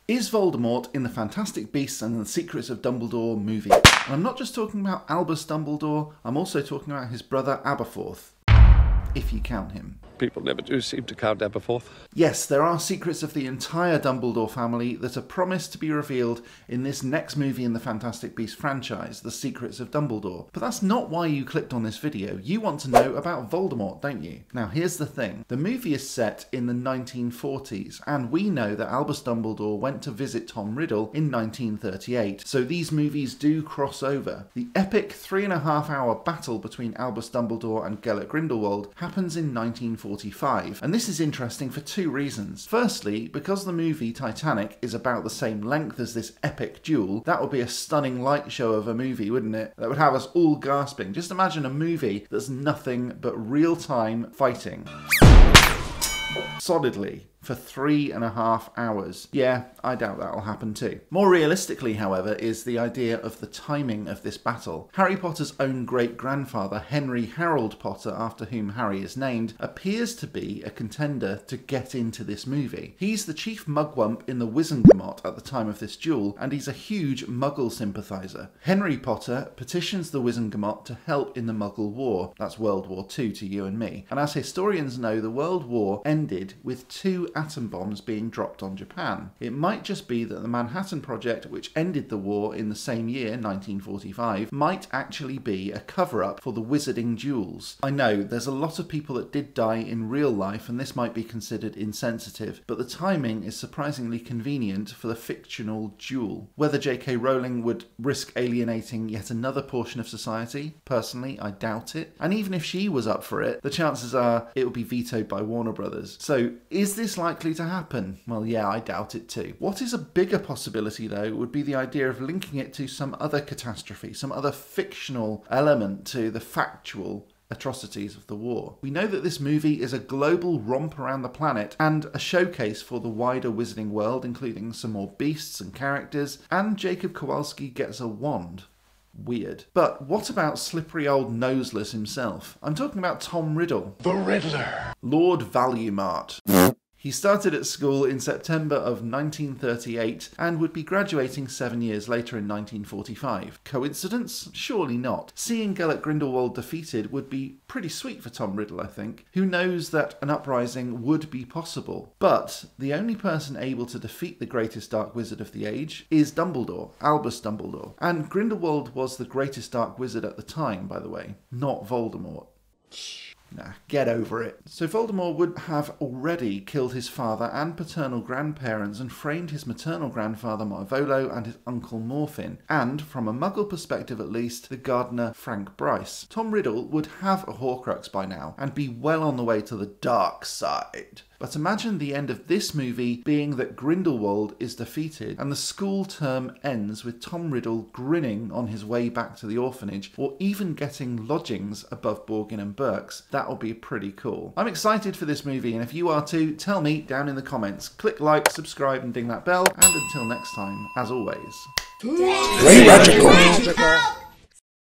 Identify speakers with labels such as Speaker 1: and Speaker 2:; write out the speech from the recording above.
Speaker 1: Is Voldemort in the Fantastic Beasts and the Secrets of Dumbledore movie? And I'm not just talking about Albus Dumbledore, I'm also talking about his brother Aberforth, if you count him.
Speaker 2: People never do seem to count Aberforth.
Speaker 1: Yes, there are secrets of the entire Dumbledore family that are promised to be revealed in this next movie in the Fantastic Beasts franchise, The Secrets of Dumbledore. But that's not why you clicked on this video. You want to know about Voldemort, don't you? Now here's the thing. The movie is set in the 1940s, and we know that Albus Dumbledore went to visit Tom Riddle in 1938, so these movies do cross over. The epic 3.5-hour battle between Albus Dumbledore and Gellert Grindelwald happens in 1945, and this is interesting for two reasons. Firstly, because the movie Titanic is about the same length as this epic duel, that would be a stunning light show of a movie, wouldn't it? That would have us all gasping. Just imagine a movie that's nothing but real-time fighting solidly for 3.5 hours. Yeah, I doubt that'll happen too. More realistically, however, is the idea of the timing of this battle. Harry Potter's own great-grandfather, Henry Harold Potter, after whom Harry is named, appears to be a contender to get into this movie. He's the chief mugwump in the Wizengamot at the time of this duel, and he's a huge Muggle sympathiser. Henry Potter petitions the Wizengamot to help in the Muggle War. That's World War II to you and me. And as historians know, the World War ended with 2 atom bombs being dropped on Japan. It might just be that the Manhattan Project, which ended the war in the same year, 1945, might actually be a cover-up for the wizarding duels. I know, there's a lot of people that did die in real life, and this might be considered insensitive, but the timing is surprisingly convenient for the fictional duel. Whether J.K. Rowling would risk alienating yet another portion of society, personally, I doubt it. And even if she was up for it, the chances are it would be vetoed by Warner Brothers. So, is this likely to happen? Well, yeah, I doubt it too. What is a bigger possibility, though, would be the idea of linking it to some other catastrophe, some other fictional element to the factual atrocities of the war. We know that this movie is a global romp around the planet and a showcase for the wider wizarding world, including some more beasts and characters, and Jacob Kowalski gets a wand. Weird. But what about slippery old noseless himself? I'm talking about Tom Riddle.
Speaker 3: The Riddler.
Speaker 1: Lord Voldemort. He started at school in September of 1938 and would be graduating 7 years later in 1945. Coincidence? Surely not. Seeing Gellert Grindelwald defeated would be pretty sweet for Tom Riddle, I think. Who knows that an uprising would be possible? But the only person able to defeat the greatest dark wizard of the age is Dumbledore, Albus Dumbledore. And Grindelwald was the greatest dark wizard at the time, by the way, not Voldemort. Nah, get over it. So Voldemort would have already killed his father and paternal grandparents and framed his maternal grandfather Marvolo and his uncle Morfin, and, from a Muggle perspective at least, the gardener Frank Bryce. Tom Riddle would have a Horcrux by now and be well on the way to the dark side. But imagine the end of this movie being that Grindelwald is defeated and the school term ends with Tom Riddle grinning on his way back to the orphanage, or even getting lodgings above Borgin and Burke's. That will be pretty cool. I'm excited for this movie, and if you are too, tell me down in the comments. Click like, subscribe and ding that bell, and until next time, as always...
Speaker 3: Play magical.